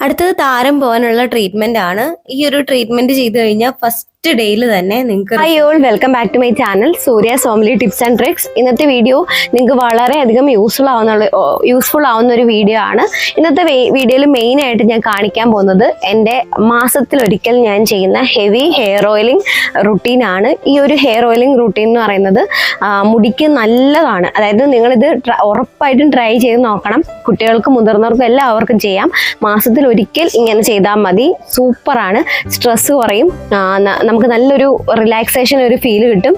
അടുത്തത് താരം പോകാനുള്ള ട്രീറ്റ്മെന്റ് ആണ്. ഈ ഒരു ട്രീറ്റ്മെന്റ് ചെയ്ത് കഴിഞ്ഞാൽ ഫസ്റ്റ് ഡേയിൽ തന്നെ നിങ്ങൾക്ക് hi all welcome back to my channel Surya Somli tips and tricks. ഇന്നത്തെ വീഡിയോ നിങ്ങൾക്ക് വളരെയധികം യൂസ്ഫുൾ ആവുന്ന ഒരു വീഡിയോ ആണ്. ഇന്നത്തെ വീഡിയോയിൽ മെയിൻ ആയിട്ട് ഞാൻ കാണിക്കാൻ പോകുന്നത് എൻ്റെ മാസത്തിലൊരിക്കൽ ഞാൻ ചെയ്യുന്ന ഹെവി ഹെയർ ഓയിലിംഗ് റുട്ടീനാണ്. ഈ ഒരു ഹെയർ ഓയിലിംഗ് റുട്ടീൻ എന്ന് പറയുന്നത് മുടിക്ക് നല്ലതാണ്. അതായത് നിങ്ങളിത് ഉറപ്പായിട്ടും ട്രൈ ചെയ്ത് നോക്കണം. കുട്ടികൾക്കും മുതിർന്നവർക്കും എല്ലാവർക്കും ചെയ്യാം. മാസത്തിൽ ഒരിക്കൽ ഇങ്ങനെ ചെയ്താൽ മതി. സൂപ്പറാണ്. സ്ട്രെസ് കുറയും, നമുക്ക് നല്ലൊരു റിലാക്സേഷൻ ഒരു ഫീൽ കിട്ടും.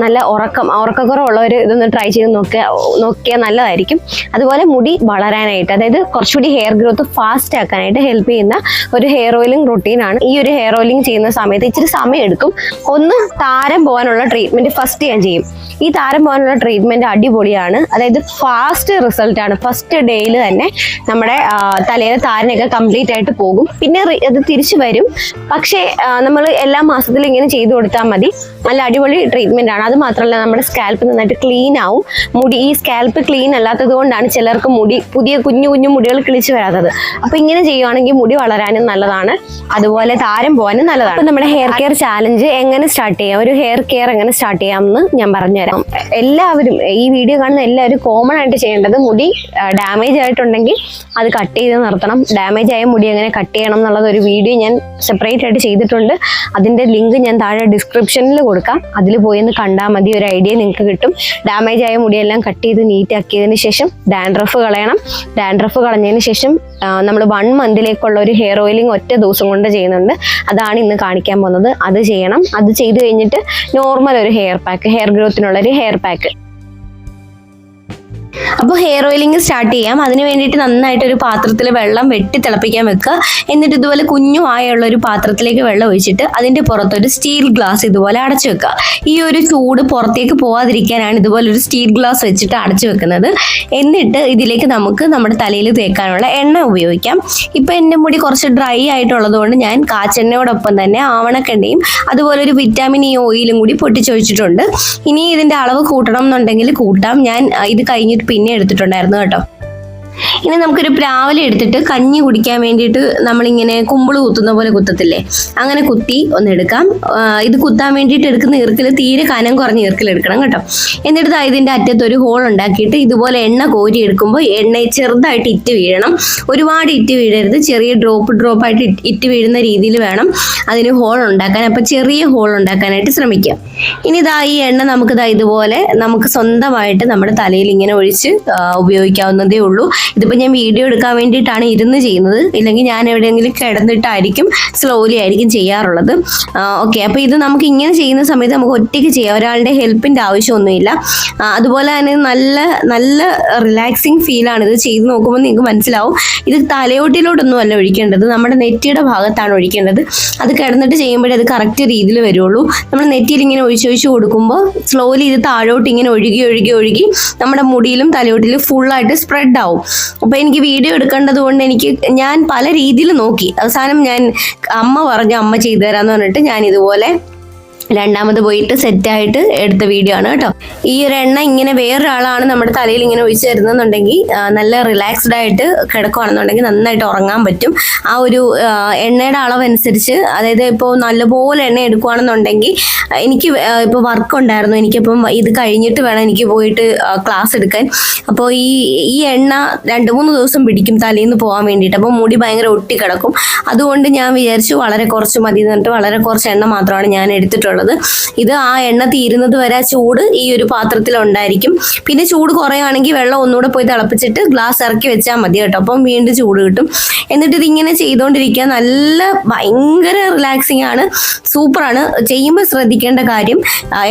നല്ല ഉറക്കക്കുറവുള്ളവർ ഇതൊന്ന് ട്രൈ ചെയ്ത് നോക്കിയാൽ നല്ലതായിരിക്കും. അതുപോലെ മുടി വളരാനായിട്ട്, അതായത് കുറച്ചുകൂടി ഹെയർ ഗ്രോത്ത് ഫാസ്റ്റ് ആക്കാനായിട്ട് ഹെൽപ്പ് ചെയ്യുന്ന ഒരു ഹെയർ ഓയിലിംഗ് റുട്ടീനാണ്. ഈ ഒരു ഹെയർ ഓയിലിംഗ് ചെയ്യുന്ന സമയത്ത് ഇച്ചിരി സമയം എടുക്കും. ഒന്ന് താരം പോകാനുള്ള ട്രീറ്റ്മെന്റ് ഫസ്റ്റ് ഞാൻ ചെയ്യും. ഈ താരം പോകാനുള്ള ട്രീറ്റ്മെന്റ് അടിപൊളിയാണ്. അതായത് ഫാസ്റ്റ് റിസൾട്ടാണ്. ഫസ്റ്റ് ഡേയിൽ തന്നെ നമ്മുടെ തലയിലെ താരനൊക്കെ കംപ്ലീറ്റ് ആയിട്ട് പോകും. പിന്നെ അത് തിരിച്ചു വരും. പക്ഷേ നമ്മൾ എല്ലാ മാസത്തിലും ഇങ്ങനെ ചെയ്തു കൊടുത്താൽ മതി. നല്ല അടിപൊളി ട്രീറ്റ്മെന്റ് ആണ്. അത് മാത്രമല്ല നമ്മുടെ സ്കാൽപ്പ് നന്നായിട്ട് ക്ലീൻ ആവും. മുടി ഈ സ്കാൽപ്പ് ക്ലീൻ അല്ലാത്തത് കൊണ്ടാണ് ചിലർക്ക് പുതിയ കുഞ്ഞു മുടികൾ കിളിച്ച് വരാത്തത്. അപ്പൊ ഇങ്ങനെ ചെയ്യുവാണെങ്കിൽ മുടി വളരാനും നല്ലതാണ്, അതുപോലെ താരം പോകാനും നല്ലതാണ്. അപ്പൊ നമ്മുടെ ഹെയർ കെയർ ചാലഞ്ച് എങ്ങനെ സ്റ്റാർട്ട് ചെയ്യാം, ഒരു ഹെയർ കെയർ എങ്ങനെ സ്റ്റാർട്ട് ചെയ്യാമെന്ന് ഞാൻ പറഞ്ഞുതരാം. എല്ലാവരും ഈ വീഡിയോ കാണുന്ന എല്ലാവരും കോമൺ ആയിട്ട് ചെയ്യേണ്ടത്, മുടി ഡാമേജ് ആയിട്ടുണ്ടെങ്കിൽ അത് കട്ട് ചെയ്ത് നിർത്തണം. ഡാമേജ് ആയ മുടി എങ്ങനെ കട്ട് ചെയ്യണം എന്നുള്ളത് ഒരു വീഡിയോ ഞാൻ സെപ്പറേറ്റ് ആയിട്ട് ചെയ്തിട്ടുണ്ട്. അതിന്റെ ലിങ്ക് ഞാൻ താഴെ ഡിസ്ക്രിപ്ഷനിൽ കൊടുക്കാം. അതിൽ പോയി ഒന്ന് കണ്ടാൽ മതി, ഒരു ഐഡിയ നിങ്ങൾക്ക് കിട്ടും. ഡാമേജ് ആയ മുടിയെല്ലാം കട്ട് ചെയ്ത് നീറ്റ് ആക്കിയതിന് ശേഷം ഡാൻഡ്രഫ് കളയണം. ഡാൻഡ്രഫ് കളഞ്ഞതിന് ശേഷം നമ്മൾ 1 മന്തിലേക്കുള്ള ഒരു ഹെയർ ഓയിലിംഗ് ഒറ്റ ദിവസം കൊണ്ട് ചെയ്യുന്നുണ്ട്. അതാണ് ഇന്ന് കാണിക്കാൻ പോകുന്നത്. അത് ചെയ്യണം. അത് ചെയ്ത് കഴിഞ്ഞിട്ട് നോർമൽ ഒരു ഹെയർ ഗ്രോത്തിനുള്ള ഒരു ഹെയർ പാക്ക്. അപ്പോൾ ഹെയർ ഓയിലിംഗ് സ്റ്റാർട്ട് ചെയ്യാം. അതിന് വേണ്ടിയിട്ട് നന്നായിട്ട് ഒരു പാത്രത്തിൽ വെള്ളം വെട്ടി തിളപ്പിക്കാൻ വെക്കുക. എന്നിട്ട് ഇതുപോലെ കുഞ്ഞു ആയുള്ള ഒരു പാത്രത്തിലേക്ക് വെള്ളം ഒഴിച്ചിട്ട് അതിൻ്റെ പുറത്തൊരു സ്റ്റീൽ ഗ്ലാസ് ഇതുപോലെ അടച്ചു വെക്കുക. ഈ ഒരു ചൂട് പുറത്തേക്ക് പോകാതിരിക്കാനാണ് ഇതുപോലെ ഒരു സ്റ്റീൽ ഗ്ലാസ് വെച്ചിട്ട് അടച്ചു വെക്കുന്നത്. എന്നിട്ട് ഇതിലേക്ക് നമുക്ക് നമ്മുടെ തലയിൽ തേക്കാനുള്ള എണ്ണ ഉപയോഗിക്കാം. ഇപ്പം എൻ്റെ മുടി കുറച്ച് ഡ്രൈ ആയിട്ടുള്ളത് കൊണ്ട് ഞാൻ കാച്ചെണ്ണയോടൊപ്പം തന്നെ ആവണക്കെണ്ണയും അതുപോലെ ഒരു വിറ്റാമിൻ ഇ ഓയിലും കൂടി പൊട്ടിച്ചൊഴിച്ചിട്ടുണ്ട്. ഇനി ഇതിൻ്റെ അളവ് കൂട്ടണം എന്നുണ്ടെങ്കിൽ കൂട്ടാം. ഞാൻ ഇത് കഴിഞ്ഞിട്ട് പിന്നെ എടുത്തിട്ടുണ്ടായിരുന്നു കേട്ടോ. ഇനി നമുക്കൊരു പ്ലാവില എടുത്തിട്ട് കഞ്ഞി കുടിക്കാൻ വേണ്ടിയിട്ട് നമ്മളിങ്ങനെ കുമ്പിള് കുത്തുന്ന പോലെ കുത്തത്തില്ലേ, അങ്ങനെ കുത്തി ഒന്ന് എടുക്കാം. ഇത് കുത്താൻ വേണ്ടിയിട്ട് എടുക്കുന്ന ഈർക്കിൽ തീരെ കനം കുറഞ്ഞ ഈർക്കിൽ എടുക്കണം കേട്ടോ. എന്നിട്ട് ഇതിൻ്റെ അറ്റത്ത് ഒരു ഹോൾ ഉണ്ടാക്കിയിട്ട് ഇതുപോലെ എണ്ണ കോരി എടുക്കുമ്പോൾ എണ്ണ ചെറുതായിട്ട് ഇറ്റ് വീഴണം. ഒരുപാട് ഇറ്റ് വീഴരുത്, ചെറിയ ഡ്രോപ്പായിട്ട് ഇറ്റ് വീഴുന്ന രീതിയിൽ വേണം അതിന് ഹോൾ ഉണ്ടാക്കാൻ. അപ്പം ചെറിയ ഹോൾ ഉണ്ടാക്കാനായിട്ട് ശ്രമിക്കാം. ഇനി ഈ എണ്ണ ഇതുപോലെ നമുക്ക് സ്വന്തമായിട്ട് നമ്മുടെ തലയിൽ ഇങ്ങനെ ഒഴിച്ച് ഉപയോഗിക്കാവുന്നതേ ഉള്ളൂ. ഇതിപ്പോൾ ഞാൻ വീഡിയോ എടുക്കാൻ വേണ്ടിയിട്ടാണ് ഇരുന്ന് ചെയ്യുന്നത്, ഇല്ലെങ്കിൽ ഞാൻ എവിടെയെങ്കിലും കിടന്നിട്ടായിരിക്കും സ്ലോലി ആയിരിക്കും ചെയ്യാറുള്ളത്. ഓക്കെ, അപ്പോൾ ഇത് നമുക്ക് ഇങ്ങനെ ചെയ്യുന്ന സമയത്ത് നമുക്ക് ഒറ്റയ്ക്ക് ചെയ്യാം, ഒരാളുടെ ഹെൽപ്പിൻ്റെ ആവശ്യമൊന്നുമില്ല. അതുപോലെ തന്നെ നല്ല റിലാക്സിങ് ഫീലാണ്. ഇത് ചെയ്ത് നോക്കുമ്പോൾ നിങ്ങൾക്ക് മനസ്സിലാവും. ഇത് തലയോട്ടിലോട്ടൊന്നും അല്ല ഒഴിക്കേണ്ടത്, നമ്മുടെ നെറ്റിയുടെ ഭാഗത്താണ് ഒഴിക്കേണ്ടത്. അത് കിടന്നിട്ട് ചെയ്യുമ്പോഴേ അത് കറക്റ്റ് രീതിയിൽ വരുള്ളൂ. നമ്മൾ നെറ്റിയിൽ ഇങ്ങനെ ഒഴിച്ച് കൊടുക്കുമ്പോൾ സ്ലോലി ഇത് താഴോട്ട് ഇങ്ങനെ ഒഴുകി നമ്മുടെ മുടിയിലും തലയോട്ടിലും ഫുള്ളായിട്ട് സ്പ്രെഡ് ആവും. അപ്പോൾ എനിക്ക് വീഡിയോ എടുക്കേണ്ടത് കൊണ്ട് ഞാൻ പല രീതിയിൽ നോക്കി. അവസാനം അമ്മ ചെയ്തു തരാമെന്ന് പറഞ്ഞിട്ട് ഞാൻ ഇതുപോലെ രണ്ടാമത് പോയിട്ട് സെറ്റായിട്ട് എടുത്ത വീഡിയോ ആണ് കേട്ടോ. ഈ ഒരു എണ്ണ ഇങ്ങനെ വേറൊരാളാണ് നമ്മുടെ തലയിൽ ഇങ്ങനെ ഒഴിച്ചു തരുന്നെന്നുണ്ടെങ്കിൽ, നല്ല റിലാക്സ്ഡ് ആയിട്ട് കിടക്കുകയാണെന്നുണ്ടെങ്കിൽ നന്നായിട്ട് ഉറങ്ങാൻ പറ്റും. ആ ഒരു എണ്ണയുടെ അളവനുസരിച്ച്, അതായത് ഇപ്പോൾ നല്ലപോലെ എണ്ണ എടുക്കുകയാണെന്നുണ്ടെങ്കിൽ, എനിക്ക് ഇപ്പോൾ വർക്ക് ഉണ്ടായിരുന്നു, എനിക്കിപ്പം ഇത് കഴിഞ്ഞിട്ട് വേണം എനിക്ക് പോയിട്ട് ക്ലാസ് എടുക്കാൻ. അപ്പോൾ ഈ എണ്ണ 2-3 ദിവസം പിടിക്കും തലയിൽ നിന്ന് പോകാൻ വേണ്ടിയിട്ട്. അപ്പോൾ മുടി ഭയങ്കര ഒട്ടിക്കിടക്കും. അതുകൊണ്ട് ഞാൻ വിചാരിച്ചു വളരെ കുറച്ച് മതി എന്നിട്ട് വളരെ കുറച്ച് എണ്ണ മാത്രമാണ് ഞാൻ എടുത്തിട്ടുള്ളത്. ഇത് ആ എണ്ണ തീരുന്നത് വരെ ആ ചൂട് ഈ ഒരു പാത്രത്തിൽ ഉണ്ടായിരിക്കും. പിന്നെ ചൂട് കുറയുകയാണെങ്കിൽ വെള്ളം ഒന്നുകൂടെ പോയി തിളപ്പിച്ചിട്ട് ഗ്ലാസ് ഇറക്കി വെച്ചാൽ മതി കേട്ടോ. അപ്പം വീണ്ടും ചൂട് കിട്ടും. എന്നിട്ട് ഇതിങ്ങനെ ചെയ്തുകൊണ്ടിരിക്കുക. ഭയങ്കര റിലാക്സിങ് ആണ്, സൂപ്പറാണ്. ചെയ്യുമ്പോൾ ശ്രദ്ധിക്കേണ്ട കാര്യം,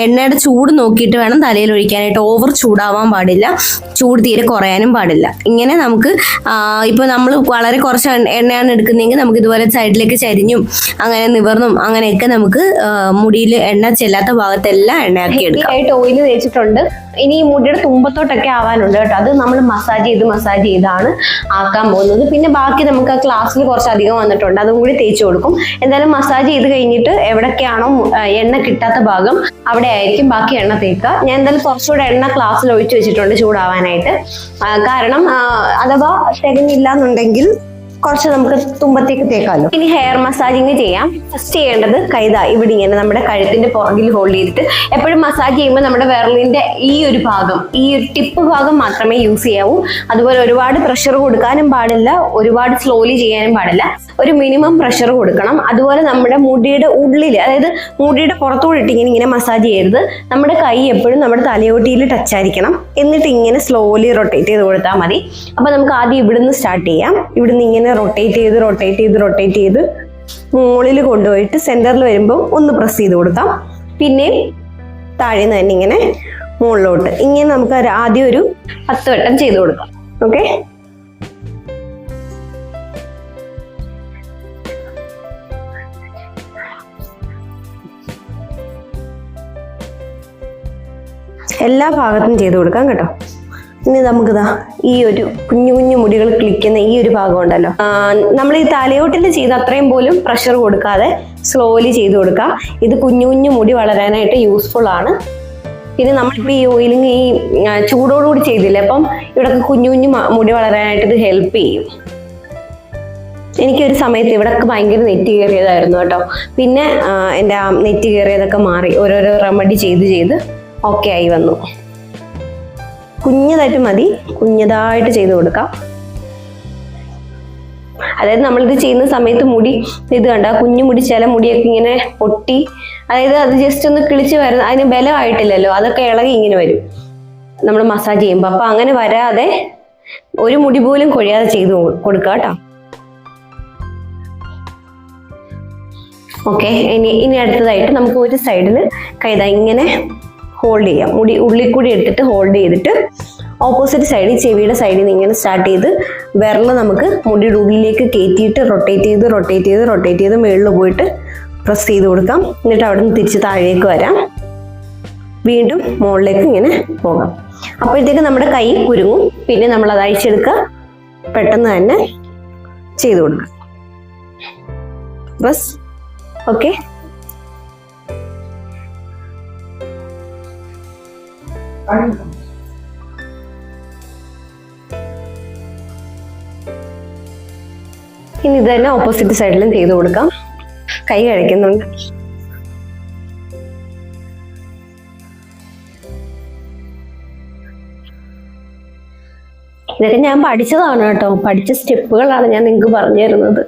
എണ്ണയുടെ ചൂട് നോക്കിയിട്ട് വേണം തലയിൽ ഒഴിക്കാനായിട്ട്. ഓവർ ചൂടാവാൻ പാടില്ല, ചൂട് തീരെ കുറയാനും പാടില്ല. ഇങ്ങനെ നമുക്ക് ഇപ്പോൾ നമ്മൾ വളരെ കുറച്ച് എണ്ണയാണ് എടുക്കുന്നതെങ്കിൽ നമുക്ക് ഇതുപോലെ സൈഡിലേക്ക് ചരിഞ്ഞും അങ്ങനെ നിവർന്നും അങ്ങനെയൊക്കെ നമുക്ക് മുടിയിൽ എണ്ണ ചെല്ലാത്ത ഭാഗത്തെല്ലാം എണ്ണയാക്കി എടുക്കാം. ഓയിൽ തേച്ചിട്ടുണ്ട്. ഇനി ഈ മുടിയുടെ തുമ്പത്തോട്ടൊക്കെ ആവാനുണ്ട് കേട്ടോ. അത് നമ്മൾ മസാജ് ചെയ്താണ് ആക്കാൻ പോകുന്നത്. പിന്നെ ബാക്കി നമുക്ക് ആ ക്ലാസ്സിൽ കുറച്ചധികം വന്നിട്ടുണ്ട്, അതും കൂടി തേച്ച് കൊടുക്കും. എന്തായാലും മസാജ് ചെയ്ത് കഴിഞ്ഞിട്ട് എവിടൊക്കെയാണോ എണ്ണ കിട്ടാത്ത ഭാഗം അവിടെ ആയിരിക്കും ബാക്കി എണ്ണ തേക്കുക. ഞാൻ എന്തായാലും കുറച്ചുകൂടെ എണ്ണ ക്ലാസ്സിൽ ഒഴിച്ചു വെച്ചിട്ടുണ്ട് ചൂടാവാനായിട്ട്. കാരണം അഥവാ തികഞ്ഞില്ല എന്നുണ്ടെങ്കിൽ കുറച്ച് നമുക്ക് തുമ്പത്തേക്ക് തേക്കാമല്ലോ. ഇനി ഹെയർ മസാജിങ് ചെയ്യാം. ഫസ്റ്റ് ചെയ്യേണ്ടത് കൈത ഇവിടെ ഇങ്ങനെ നമ്മുടെ കഴുത്തിന്റെ പുറകിൽ ഹോൾഡ് ചെയ്തിട്ട് എപ്പോഴും മസാജ് ചെയ്യുമ്പോൾ നമ്മുടെ വിരലിന്റെ ഈ ഒരു ഭാഗം, ഈ ഒരു ടിപ്പ് ഭാഗം മാത്രമേ യൂസ് ചെയ്യാവൂ. അതുപോലെ ഒരുപാട് പ്രഷർ കൊടുക്കാനും പാടില്ല, ഒരുപാട് സ്ലോലി ചെയ്യാനും പാടില്ല. ഒരു മിനിമം പ്രഷർ കൊടുക്കണം. അതുപോലെ നമ്മുടെ മുടിയുടെ ഉള്ളിൽ, അതായത് മുടിയുടെ പുറത്തോട്ട് ഇട്ട് ഇങ്ങനെ മസാജ് ചെയ്യരുത്. നമ്മുടെ കൈ എപ്പോഴും നമ്മുടെ തലയോട്ടിയിൽ ടച്ച് ആയിരിക്കണം. എന്നിട്ട് ഇങ്ങനെ സ്ലോലി റൊട്ടേറ്റ് ചെയ്ത് കൊടുത്താൽ മതി. അപ്പൊ നമുക്ക് ആദ്യം ഇവിടുന്ന് സ്റ്റാർട്ട് ചെയ്യാം. ഇവിടുന്ന് ഇങ്ങനെ റൊട്ടേറ്റ് ചെയ്ത് മുകളിൽ കൊണ്ടുപോയിട്ട് സെന്ററിൽ വരുമ്പോൾ ഒന്ന് പ്രസ് ചെയ്ത് കൊടുക്കാം. പിന്നെ താഴെ നിന്ന് തന്നെ ഇങ്ങനെ മുകളിലോട്ട് ഇങ്ങനെ നമുക്ക് ആദ്യം ഒരു 10 വട്ടം ചെയ്ത് കൊടുക്കാം. ഓക്കെ, എല്ലാ ഭാഗത്തും ചെയ്ത് കൊടുക്കാം കേട്ടോ. ഇനി നമുക്കിതാ ഈ ഒരു കുഞ്ഞു കുഞ്ഞു മുടികൾ ക്ലിക്കുന്ന ഈ ഒരു ഭാഗം ഉണ്ടല്ലോ, നമ്മൾ ഈ തലയോട്ടിൽ ചെയ്ത് അത്രയും പോലും പ്രഷർ കൊടുക്കാതെ സ്ലോലി ചെയ്ത് കൊടുക്കുക. ഇത് കുഞ്ഞു കുഞ്ഞു മുടി വളരാനായിട്ട് യൂസ്ഫുൾ ആണ്. പിന്നെ നമ്മളിപ്പോൾ ഈ ഓയിലിങ് ഈ ചൂടോടുകൂടി ചെയ്തില്ലേ, അപ്പം ഇവിടെ കുഞ്ഞു കുഞ്ഞു മുടി വളരാനായിട്ട് ഇത് ഹെൽപ്പ് ചെയ്യും. എനിക്കൊരു സമയത്ത് ഇവിടെയൊക്കെ ഭയങ്കര നെറ്റ് കയറിയതായിരുന്നു കേട്ടോ. പിന്നെ എൻ്റെ ആ നെറ്റ് കയറിയതൊക്കെ മാറി, ഓരോരോ റെമഡി ചെയ്ത് ഓക്കെ ആയി വന്നു. കുഞ്ഞതായിട്ട് മതി, കുഞ്ഞതായിട്ട് ചെയ്ത് കൊടുക്കാം. അതായത് നമ്മളിത് ചെയ്യുന്ന സമയത്ത് മുടി ഇത് കണ്ട കുഞ്ഞു മുടി, ചില മുടിയൊക്കെ ഇങ്ങനെ പൊട്ടി, അതായത് അത് ജസ്റ്റ് ഒന്ന് കിളിച്ച് വരുന്ന, അതിന് ബലമായിട്ടില്ലല്ലോ, അതൊക്കെ ഇളകി ഇങ്ങനെ വരും നമ്മൾ മസാജ് ചെയ്യുമ്പോൾ. അപ്പൊ അങ്ങനെ വരാതെ ഒരു മുടി പോലും കൊഴിയാതെ ചെയ്ത് കൊടുക്കുക കേട്ടോ. ഓക്കെ, ഇനി അടുത്തതായിട്ട് നമുക്ക് ഒരു സൈഡിൽ കൈത ഇങ്ങനെ ഹോൾഡ് ചെയ്യാം. മുടി ഉള്ളിൽ കൂടി എടുത്തിട്ട് ഹോൾഡ് ചെയ്തിട്ട് ഓപ്പോസിറ്റ് സൈഡിൽ ചെവിയുടെ സൈഡിൽ നിന്ന് ഇങ്ങനെ സ്റ്റാർട്ട് ചെയ്ത് വിരൽ നമുക്ക് മുടിയുടെ ഉള്ളിലേക്ക് കയറ്റിയിട്ട് റൊട്ടേറ്റ് ചെയ്ത് മുകളിൽ പോയിട്ട് പ്രസ് ചെയ്ത് കൊടുക്കാം. എന്നിട്ട് അവിടെ നിന്ന് തിരിച്ച് താഴേക്ക് വരാം, വീണ്ടും മുകളിലേക്ക് ഇങ്ങനെ പോകാം. അപ്പോഴത്തേക്ക് നമ്മുടെ കൈ കുരുങ്ങും. പിന്നെ നമ്മൾ അത് അഴിച്ചെടുക്കുക, പെട്ടെന്ന് തന്നെ ചെയ്ത് കൊടുക്കുക. Bus okay. ഇനി ഇത് തന്നെ ഓപ്പോസിറ്റ് സൈഡിലും ചെയ്ത് കൊടുക്കാം. കൈ കഴിക്കുന്നുണ്ട്. ഇതൊക്കെ ഞാൻ പഠിച്ചതാണ് കേട്ടോ, പഠിച്ച സ്റ്റെപ്പുകളാണ് ഞാൻ നിങ്ങൾക്ക് പറഞ്ഞു തരുന്നത്.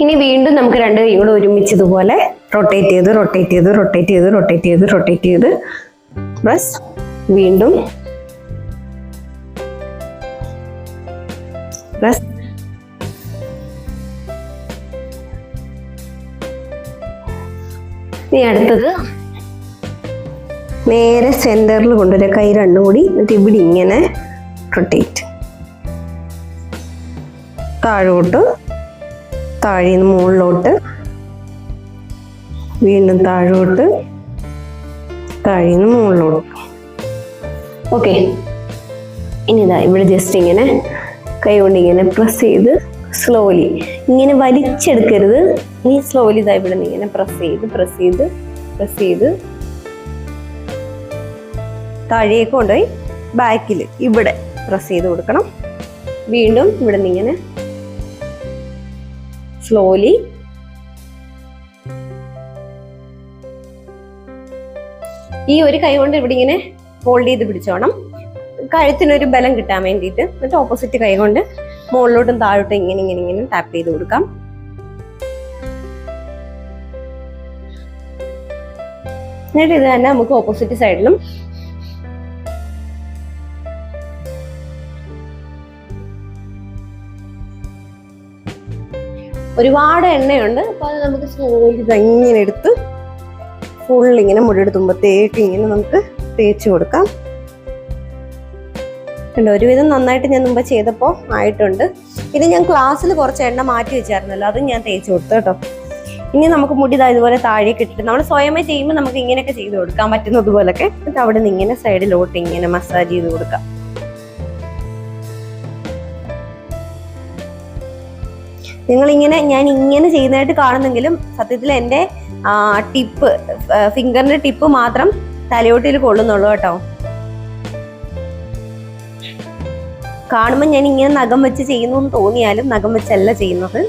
ഇനി വീണ്ടും നമുക്ക് രണ്ട് കൈ കൂടെ ഒരുമിച്ച് ഇതുപോലെ റൊട്ടേറ്റ് ചെയ്ത് ബസ് വീണ്ടും ബസ്. ഇനി അടുത്തത് നേരെ സെന്ററിൽ കൊണ്ടുവരാം, കൈ രണ്ടും കൂടി. എന്നിട്ട് ഇവിടെ ഇങ്ങനെ റൊട്ടേറ്റ്, താഴോട്ട്, താഴേന്ന് മുകളിലോട്ട്, വീണ്ടും താഴോട്ട്, താഴേന്ന് മുകളിലോട്ട്. ഓക്കെ, ഇനി ഇതാ ഇവിടെ ജസ്റ്റ് ഇങ്ങനെ കൈ കൊണ്ട് ഇങ്ങനെ പ്രസ് ചെയ്ത് സ്ലോലി, ഇങ്ങനെ വലിച്ചെടുക്കരുത്. ഇനി സ്ലോലി ഇതാ ഇവിടെ നിന്ന് ഇങ്ങനെ പ്രസ് ചെയ്ത് താഴേക്ക് കൊണ്ടുപോയി ബാക്കിൽ ഇവിടെ പ്രസ് ചെയ്ത് കൊടുക്കണം. വീണ്ടും ഇവിടെ നിന്ന് ഇങ്ങനെ സ്ലോലി ഈ ഒരു കൈ കൊണ്ട് ഇവിടെ ഇങ്ങനെ ഹോൾഡ് ചെയ്ത് പിടിച്ചോണം, കഴുത്തിനൊരു ബലം കിട്ടാൻ വേണ്ടിയിട്ട്. എന്നിട്ട് ഓപ്പോസിറ്റ് കൈ കൊണ്ട് മുകളിലോട്ടും താഴോട്ടും ഇങ്ങനെ ടാപ്പ് ചെയ്ത് കൊടുക്കാം. എന്നിട്ട് ഇത് തന്നെ നമുക്ക് ഓപ്പോസിറ്റ് സൈഡിലും ഒരുപാട് എണ്ണയുണ്ട്. അപ്പൊ അത് നമുക്ക് സ്ലോലി ഇങ്ങനെ എടുത്ത് ഫുൾ ഇങ്ങനെ മുടിയുടെ തുമ്പത്തേക്ക് ഇങ്ങനെ നമുക്ക് തേച്ച് കൊടുക്കാം. ഒരുവിധം നന്നായിട്ട് ഞാൻ മുമ്പ് ചെയ്തപ്പോൾ ആയിട്ടുണ്ട്. ഇത് ഞാൻ ക്ലാസ്സിൽ കുറച്ച് എണ്ണ മാറ്റി വെച്ചായിരുന്നല്ലോ, അതും ഞാൻ തേച്ച് കൊടുത്തു കേട്ടോ. ഇനി നമുക്ക് മുടി ഇതുപോലെ താഴേക്ക് ഇട്ടിട്ട് നമ്മൾ സ്വയമേ ചെയ്യുമ്പോൾ നമുക്ക് ഇങ്ങനെയൊക്കെ ചെയ്ത് കൊടുക്കാൻ പറ്റുന്നതുപോലൊക്കെ. എന്നിട്ട് അവിടെ നിന്ന് ഇങ്ങനെ സൈഡിലോട്ട് ഇങ്ങനെ മസാജ് ചെയ്ത് കൊടുക്കാം. ഞാൻ ഇങ്ങനെ ചെയ്യുന്നതായിട്ട് കാണുന്നെങ്കിലും സത്യത്തിൽ എൻ്റെ ടിപ്പ്, ഫിംഗറിന്റെ ടിപ്പ് മാത്രം തലയോട്ടിൽ കൊള്ളുന്നുള്ളൂ കേട്ടോ. കാണുമ്പോൾ ഞാൻ ഇങ്ങനെ നഖം വെച്ച് ചെയ്യുന്നു എന്ന് തോന്നിയാലും നഖം വെച്ചല്ല ചെയ്യുന്നത്.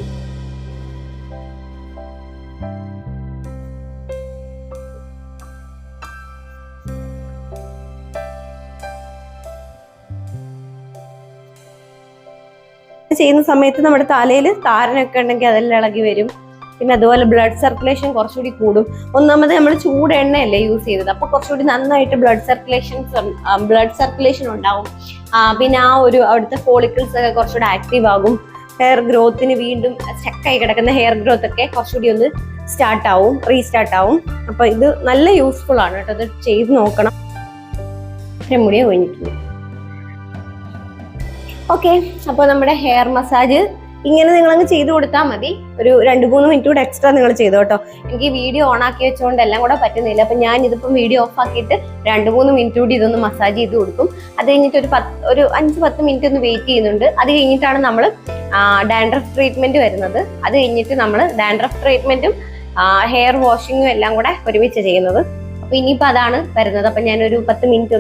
ചെയ്യുന്ന സമയത്ത് നമ്മുടെ തലയിൽ താരനൊക്കെ ഉണ്ടെങ്കിൽ അതെല്ലാം ഇളകി വരും. പിന്നെ അതുപോലെ ബ്ലഡ് സർക്കുലേഷൻ കുറച്ചുകൂടി കൂടും. ഒന്നാമത് നമ്മൾ ചൂട് എണ്ണയല്ലേ യൂസ് ചെയ്തത്, അപ്പൊ കുറച്ചുകൂടി നന്നായിട്ട് ബ്ലഡ് സർക്കുലേഷൻ ഉണ്ടാവും. പിന്നെ അവിടുത്തെ ഫോളിക്കിൾസ് ഒക്കെ കുറച്ചുകൂടി ആക്റ്റീവ് ആകും. ഹെയർ ഗ്രോത്തിന് വീണ്ടും സ്റ്റക്കായി കിടക്കുന്ന ഹെയർ ഗ്രോത്ത് ഒക്കെ കുറച്ചുകൂടി ഒന്ന് റീസ്റ്റാർട്ട് ആവും. അപ്പൊ ഇത് നല്ല യൂസ്ഫുൾ ആണ് കേട്ടോ, ഇത് ചെയ്ത് നോക്കണം. മുടിയെ കഴിഞ്ഞിട്ടുണ്ട്. ഓക്കെ, അപ്പോൾ നമ്മുടെ ഹെയർ മസാജ് ഇങ്ങനെ നിങ്ങളങ്ങ് ചെയ്ത് കൊടുത്താൽ മതി. ഒരു 2-3 മിനിറ്റ് കൂടെ എക്സ്ട്രാ നിങ്ങൾ ചെയ്തോ കേട്ടോ. എനിക്ക് വീഡിയോ ഓൺ ആക്കി വെച്ചുകൊണ്ട് എല്ലാം കൂടെ പറ്റുന്നില്ല. അപ്പൊ ഞാൻ ഇതിപ്പം വീഡിയോ ഓഫ് ആക്കിയിട്ട് 2-3 മിനിറ്റ് കൂടി ഇതൊന്ന് മസാജ് ചെയ്ത് കൊടുക്കും. അത് കഴിഞ്ഞിട്ട് ഒരു 5-10 മിനിറ്റ് ഒന്ന് വെയിറ്റ് ചെയ്യുന്നുണ്ട്. അത് കഴിഞ്ഞിട്ടാണ് നമ്മൾ ഡാൻഡ്രഫ് ട്രീറ്റ്മെന്റ് വരുന്നത്. അത് കഴിഞ്ഞിട്ട് നമ്മൾ ഡാൻഡ്രഫ് ട്രീറ്റ്മെന്റും ഹെയർ വാഷിങ്ങും എല്ലാം കൂടെ ഒരുമിച്ച് ചെയ്യുന്നത്. അപ്പൊ ഇനിയിപ്പോൾ അതാണ് വരുന്നത്. അപ്പൊ ഞാനൊരു 10 മിനിറ്റ്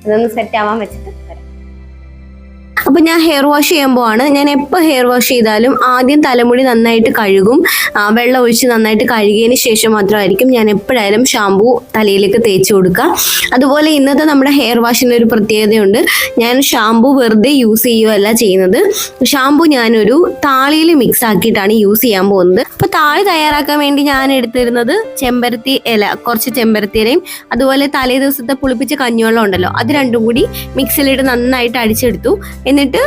ഇതൊന്ന് സെറ്റ് ആവാൻ വെച്ചിട്ട്. അപ്പോൾ ഞാൻ ഹെയർ വാഷ് ചെയ്യുമ്പോഴാണ്, ഞാൻ എപ്പോൾ ഹെയർ വാഷ് ചെയ്താലും ആദ്യം തലമുടി നന്നായിട്ട് കഴുകും. വെള്ളം ഒഴിച്ച് നന്നായിട്ട് കഴുകിയതിന് ശേഷം മാത്രമായിരിക്കും ഞാൻ എപ്പോഴായാലും ഷാമ്പൂ തലയിലേക്ക് തേച്ച് കൊടുക്കുക. അതുപോലെ ഇന്നത്തെ നമ്മുടെ ഹെയർ വാഷിൻ്റെ ഒരു പ്രത്യേകതയുണ്ട്. ഞാൻ ഷാമ്പൂ വെറുതെ യൂസ് ചെയ്യുകയല്ല ചെയ്യുന്നത്. ഷാമ്പൂ ഞാനൊരു താളിയിൽ മിക്സ് ആക്കിയിട്ടാണ് യൂസ് ചെയ്യാൻ പോകുന്നത്. അപ്പോൾ താളി തയ്യാറാക്കാൻ വേണ്ടി ഞാൻ എടുത്തിരുന്നത് കുറച്ച് ചെമ്പരത്തി ഇലയും അതുപോലെ തലേ ദിവസത്തെ പുളിപ്പിച്ച കഞ്ഞിവെള്ളം ഉണ്ടല്ലോ, അത് രണ്ടും കൂടി മിക്സിയിലിട്ട് നന്നായിട്ട് അടിച്ചെടുത്തു. എന്നിട്ട്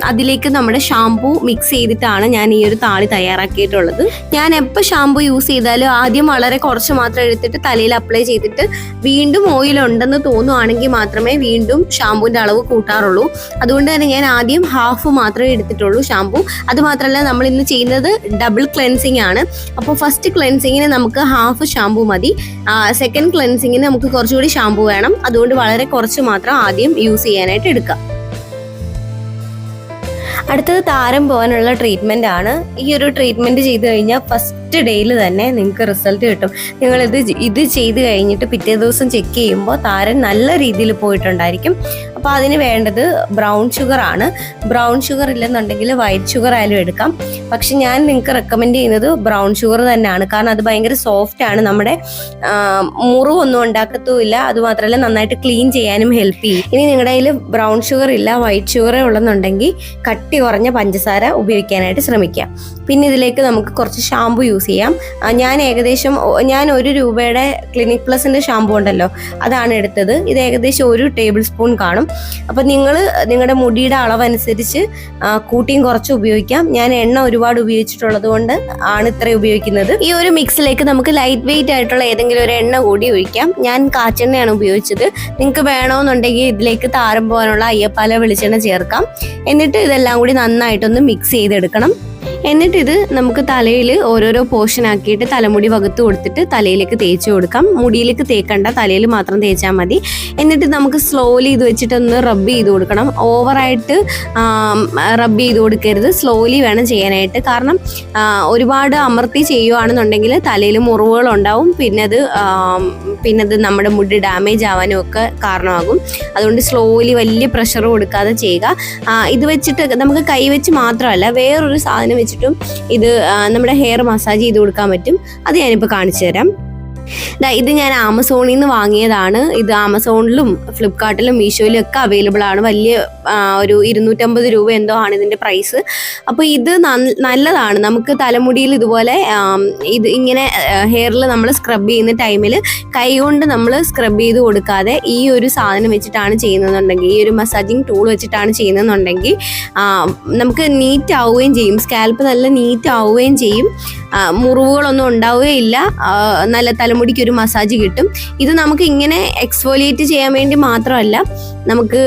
അതിലേക്ക് നമ്മുടെ ഷാമ്പൂ മിക്സ് ചെയ്തിട്ടാണ് ഞാൻ ഈ ഒരു താളി തയ്യാറാക്കിയിട്ടുള്ളത്. ഞാൻ എപ്പോൾ ഷാമ്പൂ യൂസ് ചെയ്താലും ആദ്യം വളരെ കുറച്ച് മാത്രം എടുത്തിട്ട് തലയിൽ അപ്ലൈ ചെയ്തിട്ട് വീണ്ടും ഓയിൽ ഉണ്ടെന്ന് തോന്നുവാണെങ്കിൽ മാത്രമേ വീണ്ടും ഷാമ്പൂവിൻ്റെ അളവ് കൂട്ടാറുള്ളൂ. അതുകൊണ്ട് തന്നെ ഞാൻ ആദ്യം ഹാഫ് മാത്രമേ എടുത്തിട്ടുള്ളൂ ഷാമ്പൂ. അതുമാത്രമല്ല, നമ്മൾ ഇന്ന് ചെയ്യുന്നത് ഡബിൾ ക്ലെൻസിങ് ആണ്. അപ്പോൾ ഫസ്റ്റ് ക്ലെൻസിങ്ങിന് നമുക്ക് ഹാഫ് ഷാമ്പൂ മതി. സെക്കൻഡ് ക്ലെൻസിങ്ങിന് നമുക്ക് കുറച്ചുകൂടി ഷാമ്പൂ വേണം. അതുകൊണ്ട് വളരെ കുറച്ച് മാത്രം ആദ്യം യൂസ് ചെയ്യാനായിട്ട് എടുക്കാം. അടുത്തത് താരം പോകാനുള്ള ട്രീറ്റ്മെന്റ് ആണ്. ഈ ഒരു ട്രീറ്റ്മെന്റ് ചെയ്ത് കഴിഞ്ഞാൽ ഫസ്റ്റ് ഡേയിൽ തന്നെ നിങ്ങൾക്ക് റിസൾട്ട് കിട്ടും. നിങ്ങൾ ഇത് ചെയ്ത് കഴിഞ്ഞിട്ട് പിറ്റേ ദിവസം ചെക്ക് ചെയ്യുമ്പോൾ താരൻ നല്ല രീതിയിൽ പോയിട്ടുണ്ടായിരിക്കും. അപ്പോൾ അതിന് വേണ്ടത് ബ്രൗൺ ഷുഗർ ആണ്. ബ്രൗൺ ഷുഗർ ഇല്ലെന്നുണ്ടെങ്കിൽ വൈറ്റ് ഷുഗർ ആയാലും എടുക്കാം. പക്ഷെ ഞാൻ നിങ്ങൾക്ക് റെക്കമെൻഡ് ചെയ്യുന്നത് ബ്രൗൺ ഷുഗർ തന്നെയാണ്. കാരണം അത് ഭയങ്കര സോഫ്റ്റ് ആണ്, നമ്മുടെ മുറിവൊന്നും ഉണ്ടാക്കത്തുമില്ല. അതുമാത്രമല്ല നന്നായിട്ട് ക്ലീൻ ചെയ്യാനും ഹെൽപ്പ് ചെയ്യും. ഇനി നിങ്ങളുടെ കയ്യിൽ ബ്രൗൺ ഷുഗർ ഇല്ല, വൈറ്റ് ഷുഗറേ ഉള്ളെന്നുണ്ടെങ്കിൽ കട്ടി കുറഞ്ഞ പഞ്ചസാര ഉപയോഗിക്കാനായിട്ട് ശ്രമിക്കാം. പിന്നെ ഇതിലേക്ക് നമുക്ക് കുറച്ച് ഷാമ്പു യൂസ് ചെയ്യാം. ഞാൻ 1 രൂപയുടെ ക്ലിനിക് പ്ലസിന്റെ ഷാമ്പു ഉണ്ടല്ലോ, അതാണ് എടുത്തത്. ഇത് ഏകദേശം 1 ടേബിൾ സ്പൂൺ കാണും. അപ്പം നിങ്ങളുടെ മുടിയുടെ അളവനുസരിച്ച് കൂട്ടിയും കുറച്ച് ഉപയോഗിക്കാം. ഞാൻ എണ്ണ ഒരുപാട് ഉപയോഗിച്ചിട്ടുള്ളത് കൊണ്ട് ആണ് ഇത്രയും ഉപയോഗിക്കുന്നത്. ഈ ഒരു മിക്സിലേക്ക് നമുക്ക് ലൈറ്റ് വെയിറ്റ് ആയിട്ടുള്ള ഏതെങ്കിലും ഒരു എണ്ണ കൂടി ഒഴിക്കാം. ഞാൻ കാച്ചെണ്ണയാണ് ഉപയോഗിച്ചത്. നിങ്ങൾക്ക് വേണമെന്നുണ്ടെങ്കിൽ ഇതിലേക്ക് താരം പോകാനുള്ള അയ്യപ്പാല വെളിച്ചെണ്ണ ചേർക്കാം. എന്നിട്ട് ഇതെല്ലാം കൂടി നന്നായിട്ടൊന്ന് മിക്സ് ചെയ്തെടുക്കണം. എന്നിട്ട് ഇത് നമുക്ക് തലയിൽ ഓരോരോ പോർഷൻ ആക്കിയിട്ട് തലമുടി വകുത്ത് കൊടുത്തിട്ട് തലയിലേക്ക് തേച്ച് കൊടുക്കാം. മുടിയിലേക്ക് തേക്കണ്ട, തലയിൽ മാത്രം തേച്ചാൽ മതി. എന്നിട്ട് നമുക്ക് സ്ലോലി ഇത് വെച്ചിട്ടൊന്ന് റബ്ബ് ചെയ്ത് കൊടുക്കണം. ഓവറായിട്ട് റബ്ബ് ചെയ്ത് കൊടുക്കരുത്, സ്ലോലി വേണം ചെയ്യാനായിട്ട്. കാരണം ഒരുപാട് അമർത്തി ചെയ്യുകയാണെന്നുണ്ടെങ്കിൽ തലയിൽ മുറിവുകളുണ്ടാവും. പിന്നെ അത് നമ്മുടെ മുടി ഡാമേജ് ആവാനും ഒക്കെ കാരണമാകും. അതുകൊണ്ട് സ്ലോലി വലിയ പ്രഷർ കൊടുക്കാതെ ചെയ്യുക. ഇത് വെച്ചിട്ട് നമുക്ക് കൈ വെച്ച് മാത്രമല്ല വേറൊരു സാധനം വെച്ചിട്ടും ഇത് നമ്മുടെ ഹെയർ മസാജ് ചെയ്ത് കൊടുക്കാൻ പറ്റും. അത് ഞാനിപ്പോൾ കാണിച്ചു തരാം. ഇത് ഞാൻ ആമസോണിൽ നിന്ന് വാങ്ങിയതാണ്. ഇത് ആമസോണിലും ഫ്ലിപ്കാർട്ടിലും മീഷോയിലും ഒക്കെ അവൈലബിൾ ആണ്. വലിയ ഒരു 250 രൂപ എന്തോ ആണ് ഇതിൻ്റെ പ്രൈസ്. അപ്പോൾ ഇത് നല്ലതാണ്. നമുക്ക് തലമുടിയിൽ ഇതുപോലെ ഇത് ഇങ്ങനെ ഹെയറിൽ നമ്മൾ സ്ക്രബ് ചെയ്യുന്ന ടൈമിൽ കൈ കൊണ്ട് നമ്മൾ സ്ക്രബ് ചെയ്ത് കൊടുക്കാതെ ഈ ഒരു സാധനം വെച്ചിട്ടാണ് ചെയ്യുന്നതെന്നുണ്ടെങ്കിൽ, ഈ ഒരു മസാജിങ് ടൂൾ വെച്ചിട്ടാണ് ചെയ്യുന്നതെന്നുണ്ടെങ്കിൽ നമുക്ക് നീറ്റ് ആവുകയും ചെയ്യും. സ്കാൽപ്പ് നല്ല നീറ്റ് ആവുകയും ചെയ്യും. മുറിവുകളൊന്നും ഉണ്ടാവുകയില്ല. നല്ല തലമുടിക്ക് ഒരു മസാജ് കിട്ടും. ഇത് നമുക്ക് ഇങ്ങനെ എക്സ്ഫോലിയേറ്റ് ചെയ്യാൻ വേണ്ടി മാത്രമല്ല, നമുക്ക്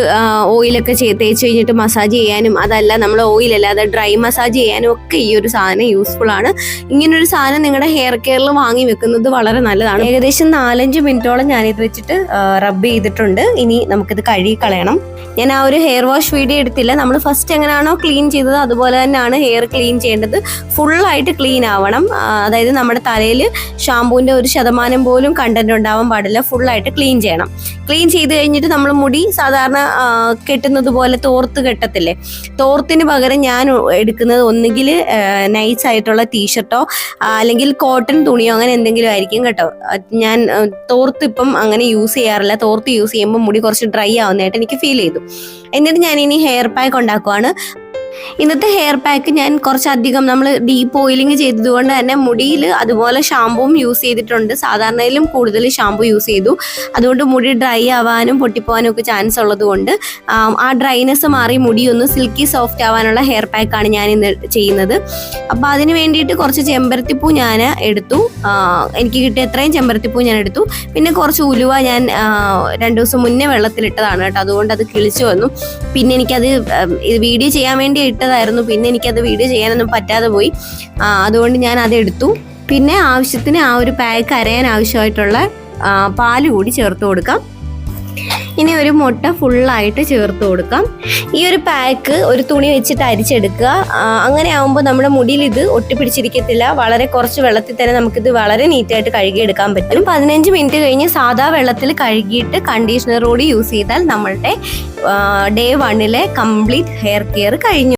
ഓയിലൊക്കെ തേച്ച് കഴിഞ്ഞിട്ട് മസാജ് ചെയ്യാനും, അതല്ല നമ്മൾ ഓയിലല്ലാതെ ഡ്രൈ മസാജ് ചെയ്യാനും ഒക്കെ ഈ ഒരു സാധനം യൂസ്ഫുൾ ആണ്. ഇങ്ങനൊരു സാധനം നിങ്ങളുടെ ഹെയർ കെയറിൽ വാങ്ങി വെക്കുന്നത് വളരെ നല്ലതാണ്. ഏകദേശം 4-5 മിനിറ്റോളം ഞാനിത് വെച്ചിട്ട് റബ്ബ് ചെയ്തിട്ടുണ്ട്. ഇനി നമുക്കിത് കഴുകി കളയണം. ഞാൻ ആ ഒരു ഹെയർ വാഷ് വീഡിയോ എടുത്തില്ല. നമ്മൾ ഫസ്റ്റ് എങ്ങനെയാണോ ക്ലീൻ ചെയ്തത് അതുപോലെ തന്നെയാണ് ഹെയർ ക്ലീൻ ചെയ്യേണ്ടത്. ഫുള്ളായിട്ട് ക്ലീൻ ആവണം. അതായത് നമ്മുടെ തലയിൽ ഷാമ്പൂവിൻ്റെ 1% പോലും കണ്ടന്റ് ഉണ്ടാവാൻ പാടില്ല. ഫുള്ളായിട്ട് ക്ലീൻ ചെയ്യണം. ക്ലീൻ ചെയ്ത് കഴിഞ്ഞിട്ട് നമ്മൾ മുടി സാധാരണ കെട്ടുന്നത് പോലെ തോർത്ത് കെട്ടത്തില്ലേ, തോർത്തിന് പകരം ഞാൻ എടുക്കുന്നത് ഒന്നുകിൽ നൈസ് ആയിട്ടുള്ള ടീഷർട്ടോ അല്ലെങ്കിൽ കോട്ടൺ തുണിയോ അങ്ങനെ എന്തെങ്കിലും ആയിരിക്കും കേട്ടോ. ഞാൻ തോർത്ത് ഇപ്പം അങ്ങനെ യൂസ് ചെയ്യാറില്ല. തോർത്ത് യൂസ് ചെയ്യുമ്പോൾ മുടി കുറച്ച് ഡ്രൈ ആവുന്നതായിട്ട് എനിക്ക് ഫീൽ ചെയ്തു. എന്നിട്ട് ഞാൻ ഇനി ഹെയർ പാക്ക് ഉണ്ടാക്കുവാണ്. ഇന്നത്തെ ഹെയർ പാക്ക് ഞാൻ കുറച്ചധികം നമ്മൾ ഡീപ്പ് ഓയിലിംഗ് ചെയ്തതുകൊണ്ട് തന്നെ മുടിയിൽ അതുപോലെ ഷാമ്പുവും യൂസ് ചെയ്തിട്ടുണ്ട്. സാധാരണയിലും കൂടുതൽ ഷാമ്പു യൂസ് ചെയ്തു. അതുകൊണ്ട് മുടി ഡ്രൈ ആവാനും പൊട്ടിപ്പോവാനും ഒക്കെ ചാൻസ് ഉള്ളത് കൊണ്ട് ആ ഡ്രൈനെസ് മാറി മുടി ഒന്ന് സിൽക്കി സോഫ്റ്റ് ആവാനുള്ള ഹെയർ പാക്കാണ് ഞാൻ ഇന്ന് ചെയ്യുന്നത്. അപ്പോൾ അതിന് വേണ്ടിയിട്ട് കുറച്ച് ചെമ്പരത്തിപ്പൂ ഞാൻ എടുത്തു. എനിക്ക് കിട്ടിയ എത്രയും ചെമ്പരത്തിപ്പൂ ഞാൻ എടുത്തു. പിന്നെ കുറച്ച് ഉലുവ ഞാൻ 2 ദിവസം മുന്നേ വെള്ളത്തിലിട്ടതാണ് കേട്ടോ. അതുകൊണ്ട് അത് കിളിച്ചു വന്നു. പിന്നെ എനിക്കത് വീഡിയോ ചെയ്യാൻ വേണ്ടി ഇട്ടതായിരുന്നു. പിന്നെ എനിക്കത് വീഡിയോ ചെയ്യാനൊന്നും പറ്റാതെ പോയി. അതുകൊണ്ട് ഞാൻ അതെടുത്തു. പിന്നെ ആവശ്യത്തിന് ആ ഒരു പാക്ക് അരയാൻ ആവശ്യമായിട്ടുള്ള പാല് കൂടി ചേർത്ത് കൊടുക്കാം. ഇനി ഒരു മുട്ട ഫുള്ളായിട്ട് ചേർത്ത് കൊടുക്കാം. ഈ ഒരു പാക്ക് ഒരു തുണി വെച്ചിട്ട് അരിച്ചെടുക്കുക. അങ്ങനെ ആകുമ്പോൾ നമ്മുടെ മുടിയിൽ ഇത് ഒട്ടിപ്പിടിച്ചിരിക്കത്തില്ല. വളരെ കുറച്ച് വെള്ളത്തിൽ തന്നെ നമുക്കിത് വളരെ നീറ്റായിട്ട് കഴുകിയെടുക്കാൻ പറ്റും. 15 മിനിറ്റ് കഴിഞ്ഞ് സാധാ വെള്ളത്തിൽ കഴുകിയിട്ട് കണ്ടീഷണർ കൂടി യൂസ് ചെയ്താൽ നമ്മളുടെ ഡേ 1 കംപ്ലീറ്റ് ഹെയർ കെയർ കഴിഞ്ഞു.